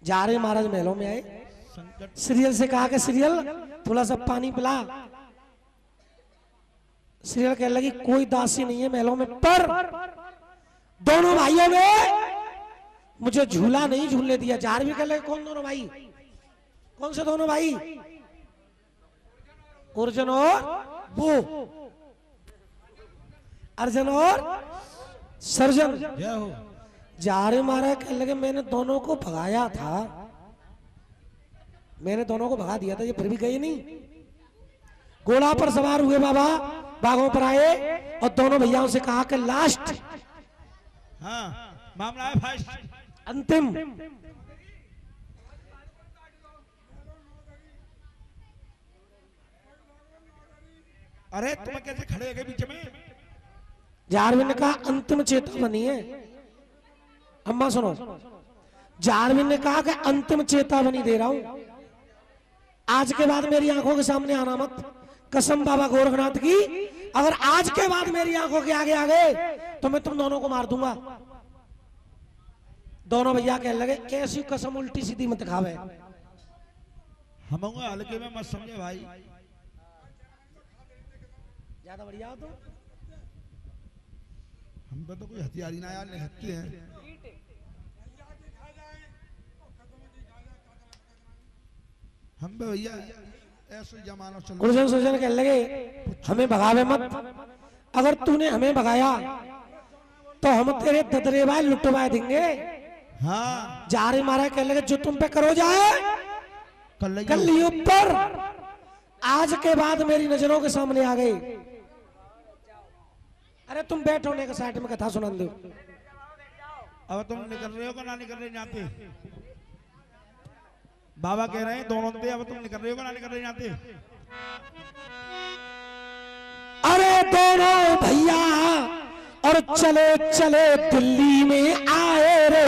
जा रहे महाराज महलों में आए, सीरियल से कहा कि सीरियल थोड़ा सा पानी पिला। सीरियल कहने लगी कोई दासी नहीं है महलों में, पर दोनों भाइयों ने मुझे झूला नहीं झूलने दिया। जार भी कहने लगे कौन दोनों भाई, कौन से दोनों भाई? अर्जुन और वो, अर्जुन और सर्जन। जार मारा कहने लगे मैंने दोनों को भगाया था, मैंने दोनों को भगा दिया था, ये फिर भी गए नहीं। घोड़ा पर सवार हुए बाबा, बागों पर आए और दोनों भैयाओं से कहा कि लास्ट, हाँ मामला है फर्स्ट, अंतिम। अरे तुम कैसे खड़े हो बीच में? जारविन ने कहा अंतिम चेतावनी है। अम्मा सुनो, जारविन ने कहा कि अंतिम चेतावनी दे रहा हूं, आज के बाद मेरी आंखों के सामने आना मत। कसम बाबा गोरखनाथ की, अगर आज के बाद मेरी आंखों के आगे आ गए तो मैं तुम दोनों को मार दूंगा। दोनों भैया कहने लगे ऐसी कसम उल्टी सीधी मत खावे। हम हल्के में मत समझे भाई, ज्यादा बढ़िया हो तो हम पे तो कोई हथियारी ना यार निहत्ते हैं। हम पे भैया ऐसे जमाना चल। गुरुजन सुरजन कहने लगे हमें भगावे मत, अगर तूने हमें भगाया तो हम तेरे ददरेवाए लुटवाए देंगे। हाँ जा रहे मारा कहने लगे जो तुम पे करो जाए कर ली ऊपर, आज के बाद मेरी नजरों के सामने आ गई। अरे तुम बैठो ने साइड में कथा सुना दो। अब तुम निकल रहे हो कि ना निकल रहे यहाँ पे? बाबा कह रहे हैं दोनों थे, अब तुम निकल रहे हो कि ना निकल रहे यहाँ पे? अरे दोनों भैया और चले चले दिल्ली में आए रे,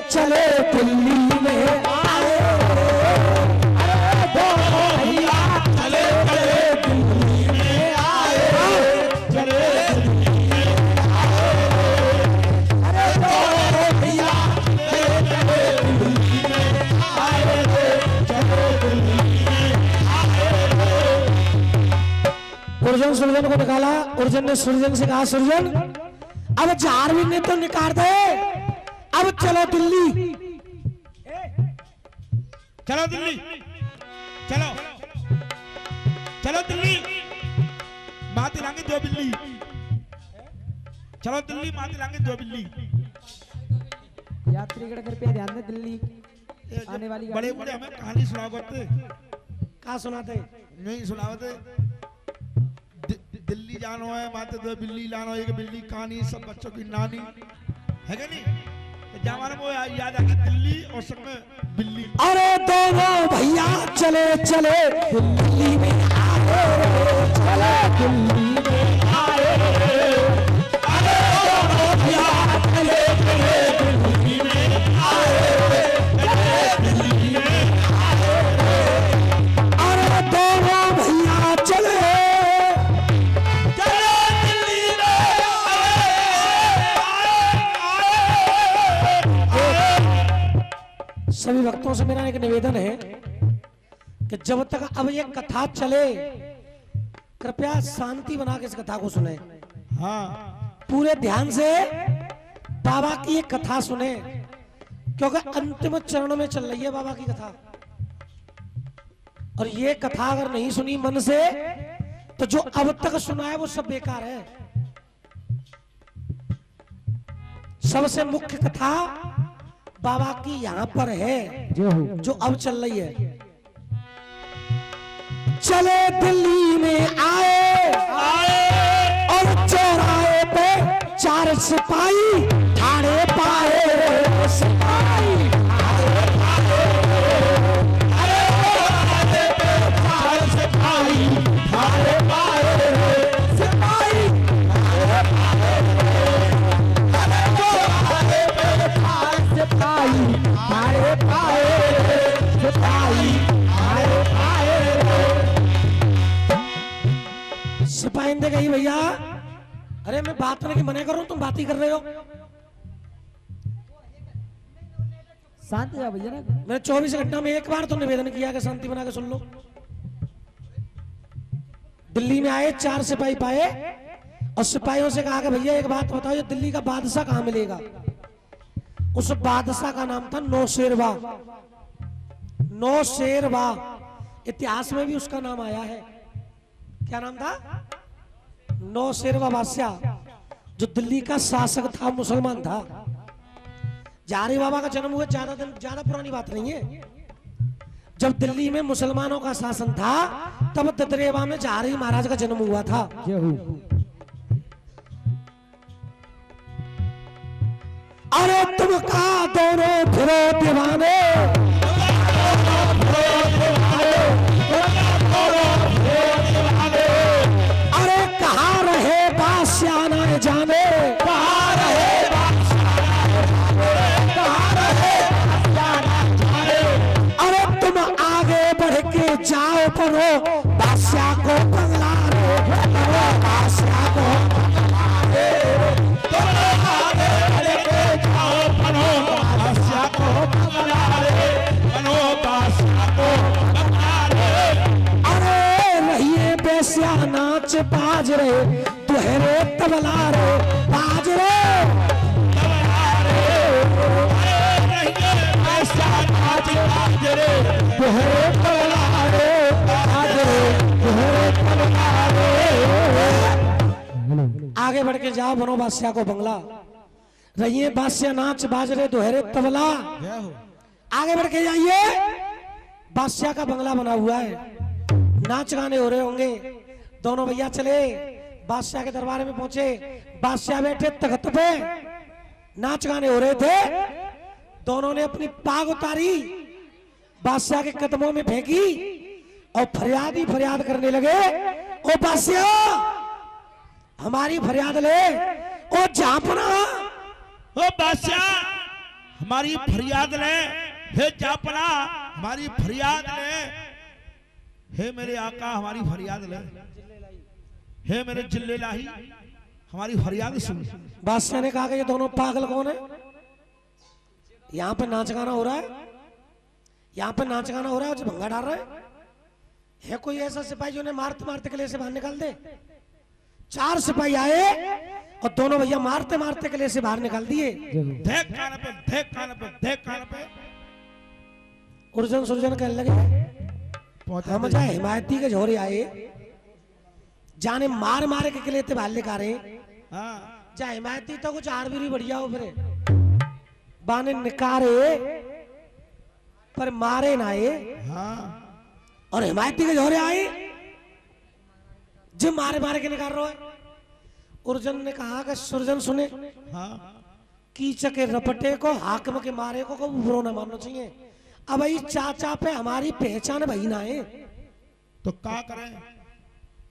चले दिल्ली में आए रे। अरे दोनों भैया चले चले दिल्ली में आए रे, चले दिल्ली में आए रे। अरे दोनों भैया चले चले दिल्ली में आए रे, चले दिल्ली में आए रे। अर्जुन सुरजन को निकाला, अर्जुन ने सुरजन से कहा सुरजन अब जारविन ने तो निकाल दे, अब चलो दिल्ली। चलो दिल्ली, चलो चलो दिल्ली, माती लांगे दो बिल्ली। चलो दिल्ली, माती लांगे दो बिल्ली। यात्रीगण कृपया ध्यान दें, दिल्ली आने वाली बड़े बड़े हमें कहानी सुनाओ करते, कहा सुनाते नहीं सुनावते। दिल्ली जानो है, माते दो बिल्ली लानो, एक बिल्ली कहानी सब बच्चों की नानी है क्या नहीं? तो जमाने में याद आ गई दिल्ली और सब में बिल्ली। अरे दोनों भैया चले चले दिल्ली में आए रे, चले दिल्ली में आए रे। अरे दोनों भैया चले चले दिल्ली में आए रे, चले दिल्ली में आए रे। अरे दोनों भैया चले सभी भक्तों से मेरा एक निवेदन है कि जब तक अब ये कथा चले कृपया शांति बना के इस कथा को सुने। हाँ पूरे ध्यान से बाबा की ये कथा सुने, क्योंकि अंतिम चरण में चल रही है बाबा की कथा। और ये कथा अगर नहीं सुनी मन से तो जो अब तक सुना है वो सब बेकार है। सबसे मुख्य कथा बाबा की यहां पर है जो अब चल रही है। चले दिल्ली में आए और चौराहे पे चार सिपाही ठाणे पाए सिपाही। अरे चार सिपाही ठाणे पाए सिपाही। सिपाही मारे पाए सिपाही मारे पाए। सिपाही ने कही भैया अरे मैं बात करने की मना कर रहा हूं, तुम बात ही कर रहे हो। शांति जाओ भैया ना। मैंने 24 घंटा में एक बार तो निवेदन किया कि शांति बना के सुन लो। दिल्ली में आए 4 सिपाही पाए और सिपाहियों से कहा कि भैया एक बात बताओ, ये दिल्ली का बादशाह कहाँ मिलेगा? उस बादशाह का नाम था नौशेरवा। नौशेरवा, इतिहास में भी उसका नाम आया है। क्या नाम था? नौशेरवा बादशाह, जो दिल्ली का शासक था, मुसलमान था। जारी बाबा का जन्म हुआ ज्यादा पुरानी बात नहीं है। जब दिल्ली में मुसलमानों का शासन था तब ददरेवा में जारी महाराज का जन्म हुआ था। अरे तुम का दोनों फिरो दीवाने, अरे कहाँ रहे बादशाह न जाने, कहाँ रहे जाओ परो बादशाह को बंगला रे, बादशाह को बंगला रे, जाओ परो बादशाह को बंगला रे, बनो बादशाह को बंगला रे। अरे रहिए बेस्या नाच बाज रे, तुहरे तबला रे, बाज रे तबला रे। अरे रहिए बेस्या नाच बाज रे, तुहरे तबला आगे बढ़ के जाओ बनो बादशाह को बंगला, रहिए बादशाह नाच बाजरे दोहरे तबला। आगे बढ़ के जाइए, बादशाह का बंगला बना हुआ है, नाच गाने हो रहे होंगे। दोनों भैया चले बादशाह के दरबार में पहुंचे। बादशाह बैठे तख्त पे, नाच गाने हो रहे थे। दोनों ने अपनी पाग उतारी, बादशाह के कदमों में फेंकी और फरियाद ही फरियाद करने लगे। ओ बादशाह हमारी फरियाद ले, ओ जापना, ओ बादशाह हमारी फरियाद ले, हे जापना हमारी फरियाद ले, हे मेरे आका हमारी फरियाद ले, हे मेरे जिल्ले लाही हमारी फरियाद सुन। बादशाह ने कहा कि ये दोनों पागल कौन है? यहाँ पे नाच गाना हो रहा है, यहाँ पे नाच गाना हो रहा है, जो भंगा डाल रहा है कोई ऐसा सिपाही जो ने मारते मारते किले से बाहर निकाल दे? 4 सिपाही आए और दोनों भैया मारते मारते किले से बाहर निकाल दिए। देख कान पे, देख कान पे, देख कान पे। उर्जन सुरजन कहने लगे हम जा हिमायती के झोरे आए, जाने मार मारे के किले ते बाहर निकाल रहे। जा हिमायती तो कुछ आरबीरी बढ़िया हो फिर बाने निकारे पर मारे ना आए। और हिमायती के झोरे आए जो मारे मारे के निकाल रहा है। उर्जन ने कहा कि सुरजन सुने, कीचक के रपटे को हाकम के मारे को बुरा ना मानना चाहिए। अब भाई चाचा पे हमारी पहचान भाई ना है तो क्या करें?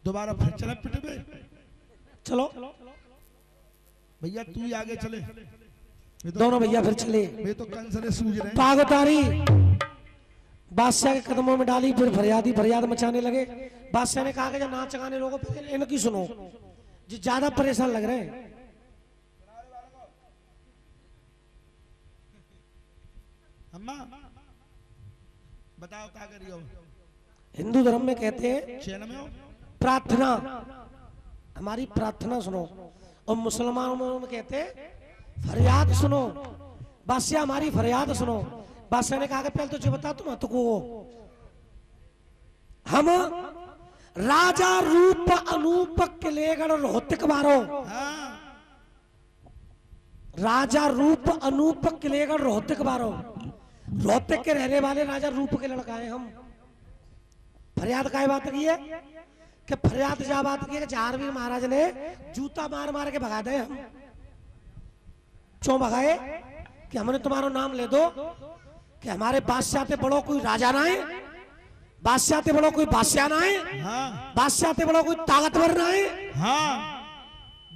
दोबारा फिर चले पिटबे? चलो भैया तू ही आगे चले। दोनों भैया फिर चले। वे तो कंसरे सूझ रहे। पाग उतारी, बादशाह के कदमों में डाली, फिर फरियाद मचाने लगे। बादशाह ने कहा कि जब नाच गाने लोगों इनकी सुनो, जो ज्यादा परेशान लग रहे हैं। अम्मा बताओ क्या कर रही हो? हिंदू धर्म में कहते हैं चैन में हो? प्रार्थना, हमारी प्रार्थना सुनो। और मुसलमानों में कहते हैं फरियाद सुनो। बादशाह हमारी फरियाद सुनो। बादशाह ने कहा कि पहले तुझे बता तुम तो को हम राजा रूप अनूप किलेगढ़ रोहतक बारो, राजा रूप अनूप किलेगढ़ रोहतक बारो, रोहतक के रहने वाले राजा रूप के लड़का है हम। फरियाद काय बात की है कि फरियाद जा बात की है कि जारवीर महाराज ने जूता मार मार के भगा दे। हम क्यों भगाए? कि हमने तुम्हारा नाम ले दो कि हमारे बादशाह ते बड़ो कोई राजा ना है, बादशाह ते बड़ो कोई बादशाह ना है, बादशाह ते बड़ो कोई ताकतवर ना है।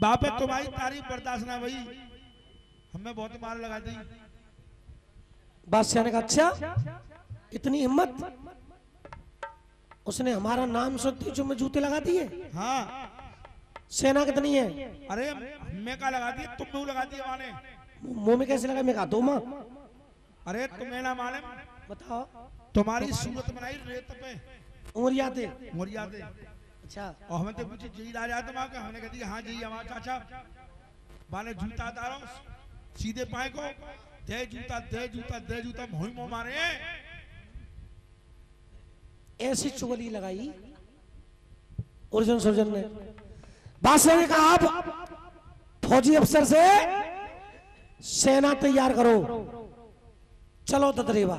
बापे तुम्हारी तारीफ बर्दाश्त ना भाई, हमें बहुत मार लगा दी। बादशाह ने कहा अच्छा इतनी हिम्मत? उसने हमारा नाम सुनती जो में जूते लगा दिए। सेना कितनी है? अरे मैं का लगा दिए, तुम मुंह लगा दिए माने। मुंह में कैसे लगा? मैं कहा दो मां अरे तुम्हें ना मालूम, बताओ। तुम्हारी सूरत बनाई रेत पे उमरिया थे। मोरिया दे। अच्छा और हमें तो पूछी जी राजा तुम का, हमने कह दिया हाँ जी हमारा चाचा बाने जूता दारो सीधे पाए को दे जूता दे जूता दे जूता मोही मो मारे। ऐसी चुगली लगाई अर्जुन सुरजन ने। बादशाह ने कहा आप फौजी अफसर से सेना तैयार करो, चलो ददरेवा।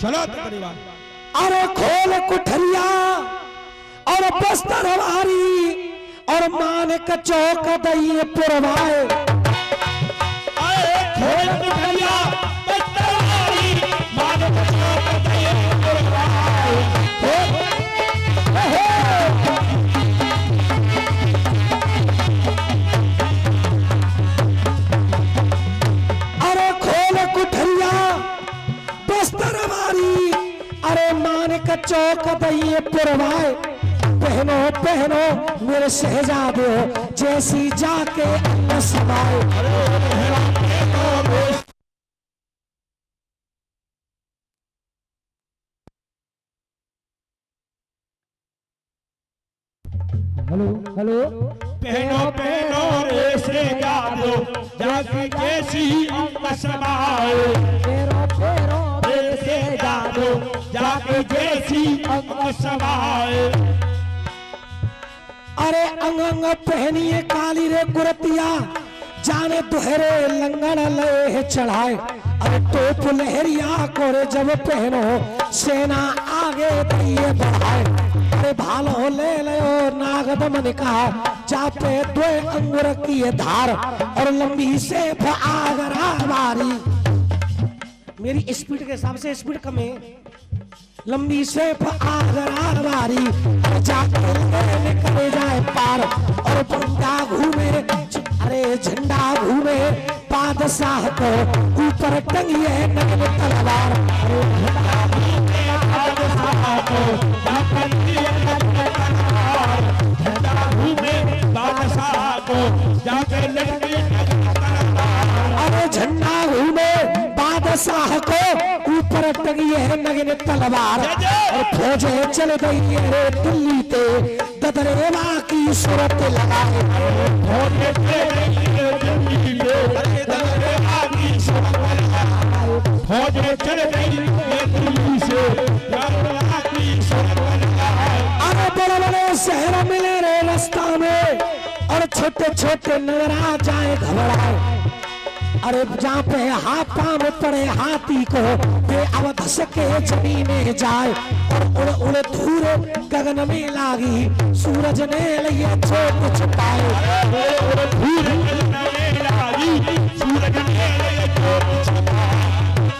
चलो तकरीबा। अरे खोल कुठरिया और बस्तर हमारी और मान का चौक दई पुरवाए। अरे खोल कुठरिया बस्तर हमारी मान का चौक दई पुरवाए। अरे खोल कुठरिया बस्तर हमारी अरे मान का चौक दई पुरवाए। पहनो पहनो मेरे शहजादे हो जैसी जाके अन्न समाए। Hello hello. पहनो पहनो रे से जादो जाकी जैसी अंग समाए। फेरो फेरो रे से जादो जाकी जैसी अंग समाए। अरे अंग अंग पहनिए काली रे गुरतिया जाने दुहरे लंगड़ ले चढ़ाए। अरे टोप लहरिया कोरे जब पहनो सेना आगे दिए बढ़ाए। अरे भालो ले लो नागदमन का चापे दो अंगुर की ये धार और लंबी से आगरा मारी। मेरी स्पीड के हिसाब से स्पीड कम है। लंबी से आगरा मारी जाके निकल जाए पार और झंडा घूमे। अरे झंडा घूमे बादशाह को ऊपर टंगिए नगन तलवार। अरे झंडा घूमे बादशाह को जाकी झंडा घूमे बादशाह को जाके लड़की। अरे झंडा घूमे बादशाह को ऊपर टंगी है नगन तलवार और फौजे चल गई रे दिल्ली ते ददरेवा की सूरत लगाए। फौजे चल गई रे दिल्ली ते ददरेवा की सूरत लगाए। फौजे चल गई रे दिल्ली से ददरेवा की सूरत लगाए। अरे बड़े बड़े शहर मिले रे रास्ता में और छोटे छोटे नगरा जाए घबराए। अरे जहाँ पे हाथा में पड़े हाथी को वे अवधस के जमीने जाए और उड़ उड़ धूल गगन में लागी सूरज ने लिए चोट छुपाए। उड़ धूल गगन में लागी सूरज ने लिए चोट छुपाए।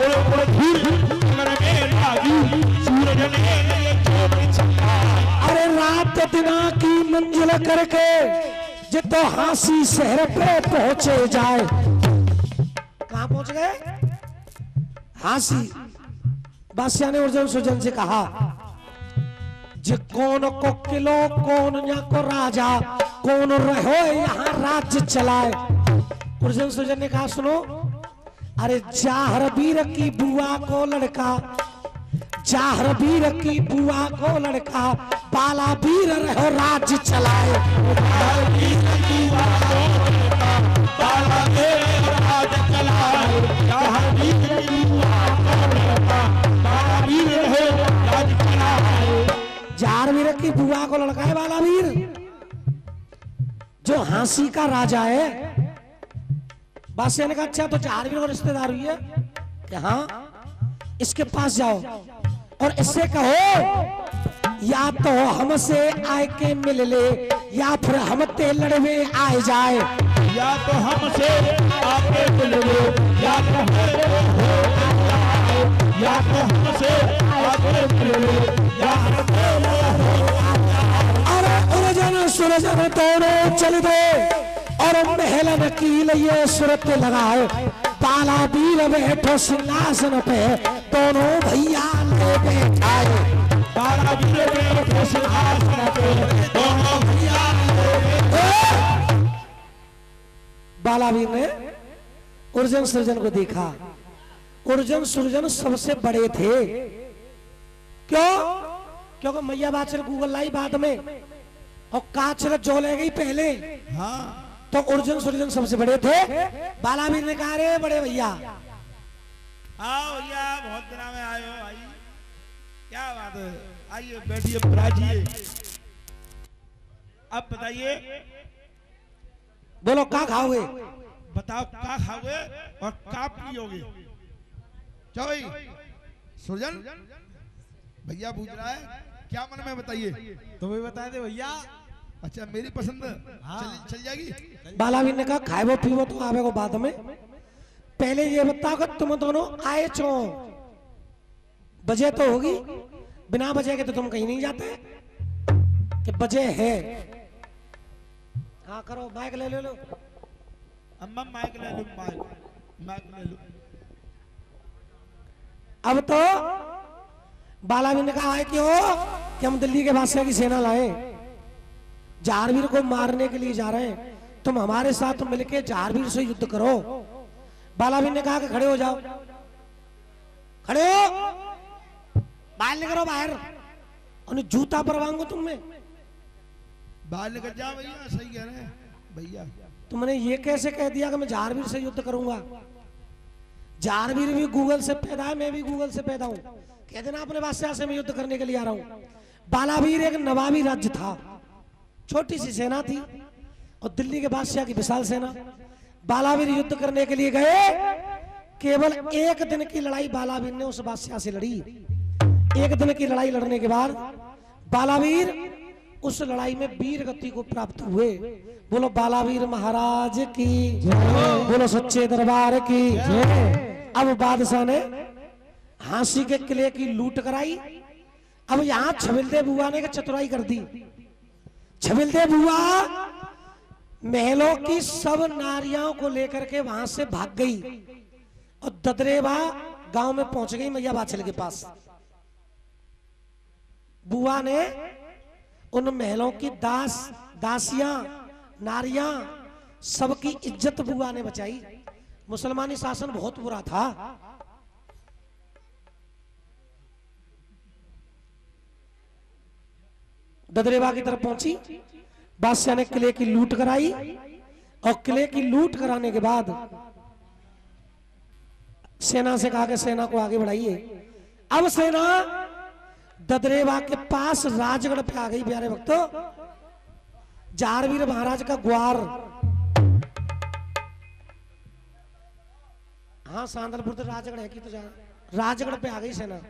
उड़ धूल गगन में लागी सूरज ने लिए चोट छुपाए। अरे रात दिना की मंजिल करके जितो हासी शहर पे पहुंचे जाए। कहां पहुंच गए? हासी। बादशाह ने अर्जुन सुरजन से कहा जे कौन को किलो कौन या को राजा कौन रहो यहाँ राज्य चलाए। अर्जुन सुरजन ने कहा सुनो, अरे जाहर वीर की बुआ को लड़का, जाहर वीर की बुआ को लड़का पाला वीर रहो राज्य चलाए। जारवीर की बुआ को लड़का है वाला वीर जो हांसी का राजा है। बादशाह ने कहा अच्छा तो जारवीर को रिश्तेदार हुई है कि हाँ, इसके पास जाओ और इससे कहो या तो हमसे आए के मिल ले या फिर हम ते लड़वे आए जाए। या तो हमसे आके मिल ले या तो या तो हमसे आके मिल ले या अरे अर्जुन सुरजन दोनों चल दे और महल नकील ये सूरत लगाए। पाला वीर बैठो सिंहासन पे दोनों भैया ले बैठाए। पाला वीर बैठो सिंहासन पे दोनों भैया बालावीर ने अर्जुन सृजन को देखा। अर्जुन सृजन सबसे बड़े थे। क्यों? क्योंकि मैया बाचल गूगल लाई बाद में और काचल जो ले गई पहले। हाँ तो अर्जुन सृजन सबसे बड़े थे। बालावीर ने कहा रे बड़े भैया आओ भैया, बहुत दिनों में आए हो। आइए, क्या बात है, आइए बैठिए, बिराजिए। अब बताइए, बोलो क्या खाओगे? बताओ क्या खाओगे और क्या पियोगे? क्या भाई सुरजन भैया पूछ रहा है, क्या मन में बताइए। तुम्हें बता दे भैया। अच्छा मेरी पसंद हाँ। चल जाएगी। बालावीर ने कहा खाए वो पीवो तो आवे को बाद में, पहले ये बताओ कि तुम दोनों आए चो बजे तो होगी, बिना बजे के तो तुम कहीं नहीं जाते कि बजे है। हाँ करो, माइक ले लो। अम्मा माइक ले लो, माइक ले लो। अब तो बालावीर ने कहा है क्यों कि हम दिल्ली के बादशाह की सेना लाए, जारवीर को मारने के लिए जा रहे हैं, तुम हमारे साथ मिलके जारवीर से युद्ध करो। बालावीर ने कहा कि खड़े हो जाओ, खड़े हो, बाहर निकलो बाहर, और जूता परवाऊंगा तुम में। बाहर निकल जाओ भैया, सही कह रहे हैं भैया। तुमने ये कैसे कह दिया कि मैं जारवीर से युद्ध करूंगा? जारवीर भी गूगल से पैदा है, मैं भी गूगल से पैदा हूं। कह देना अपने बादशाह से मैं युद्ध करने के लिए आ रहा हूं। बालावीर एक नवाबी राज्य था, छोटी सी सेना थी और दिल्ली के बादशाह की विशाल सेना। बालावीर युद्ध करने के लिए गए, केवल एक दिन की लड़ाई बालावीर ने उस बादशाह से लड़ी। एक दिन की लड़ाई लड़ने के बाद बालावीर उस लड़ाई में वीर गति को प्राप्त हुए। बोलो बालावीर महाराज की, बोलो सच्चे दरबार की। अब बादशाह ने हांसी के किले की लूट कराई। अब यहां छबिलदेव बुआ ने चतुराई कर दी। छबिलदेव बुआ महलों की सब नारियों को लेकर के वहां से भाग गई और ददरेवा गांव में पहुंच गई मैया बाछल के पास। बुआ ने उन महलों की दासियां नारियां सबकी इज्जत बुआ ने बचाई। मुसलमानी शासन बहुत बुरा था। ददरेवा की तरफ पहुंची, बादशाह ने किले की लूट कराई और किले की लूट कराने के बाद सेना से कहा कि सेना को आगे बढ़ाइए। अब सेना ददरेवा के पास राजगढ़ पे आ गई। प्यारे भक्तों, जारवीर महाराज का ग्वार, हाँ सांदलपुर तो राजगढ़ है कि तो राजगढ़ पे आ गई सेना।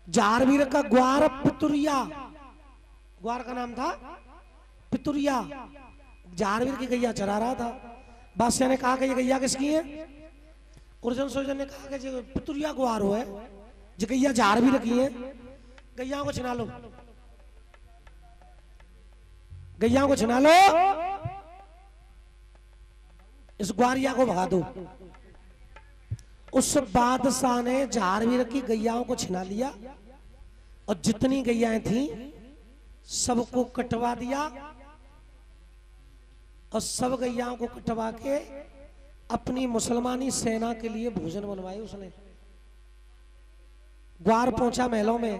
जारवीर का ग्वार पितुरिया, ग्वार का नाम था पितुरिया, जारवीर की गैया चरा रहा था। बादशाह ने कहा कि ये गैया किसकी है? अर्जुन सोजन ने कहा कि पितुरिया ग्वार हो है, जो गैया जारवीर की है, गैया को छिना लो, गैया को छिना लो, इस ग्वारिया को भगा दो। उस बादशाह ने जारवीर की गैयाओं को छिना लिया और जितनी गैयाएं थी सबको कटवा दिया और सब गैयाओं को कटवा के अपनी मुसलमानी सेना के लिए भोजन बनवाए उसने। ग्वार पहुंचा महलों में,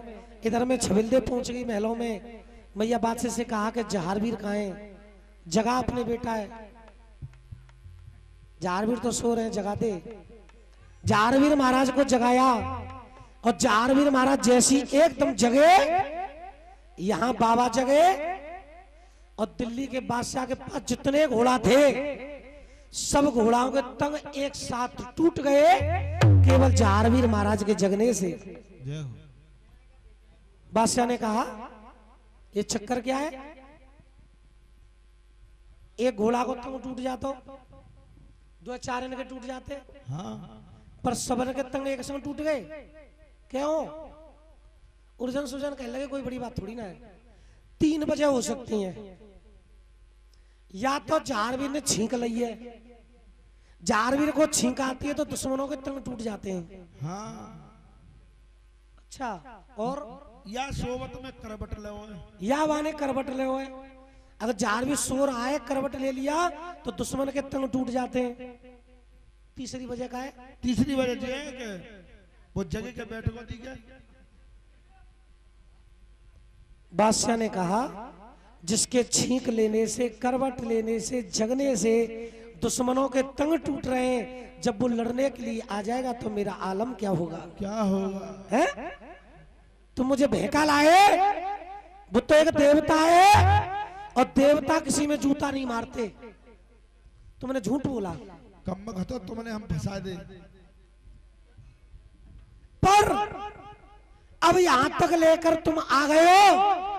इधर में छबिलदेव पहुंच गई महलों में। मैया बादशाह से कहा कि जारवीर कहाँ है? जगा अपने बेटा है। जारवीर तो सो रहे हैं, जगा दे। जारवीर महाराज को जगाया और जारवीर महाराज जैसी एकदम जगे, यहां बाबा जगे और दिल्ली के बादशाह के पास जितने घोड़ा थे सब घोड़ाओं के तंग एक साथ टूट गए, केवल जारवीर महाराज के जगने से। बादशाह ने कहा ये चक्कर क्या है? एक घोड़ा को तंग टूट जाता, दो चार इनके टूट जाते, हाँ। पर सबन के तंग एक संग टूट गए। क्यों? अर्जुन सुजन कहने लगे कोई बड़ी बात थोड़ी ना है। 3 वजह हो सकती हैं। या तो जारवीर ने छींक ली है, जारवीर को छींक आती है तो दुश्मनों के तंग टूट जाते हैं। हाँ। अच्छा, और या सोवत में करबट ले या वाने करवट ले हुए। अगर जारवीर सो रहा है करवट ले लिया तो दुश्मन के तंग टूट जाते हैं। तीसरी वजह का है? तीसरी वजह ये है कि वो जगह के बैठे को दी गया। बादशाह ने कहा जिसके छींक लेने से, करवट लेने से, जगने से दुश्मनों के तंग टूट रहे हैं, जब वो लड़ने के लिए आ जाएगा तो मेरा आलम क्या होगा? क्या होगा? है? तुम मुझे बहका लाए? वो तो एक देवता है और देवता किसी में जूता नहीं मारते। तुमने झूठ बोला। कम घटो तुमने हम फंसा दे। पर अब यहां तक लेकर तुम आ गए हो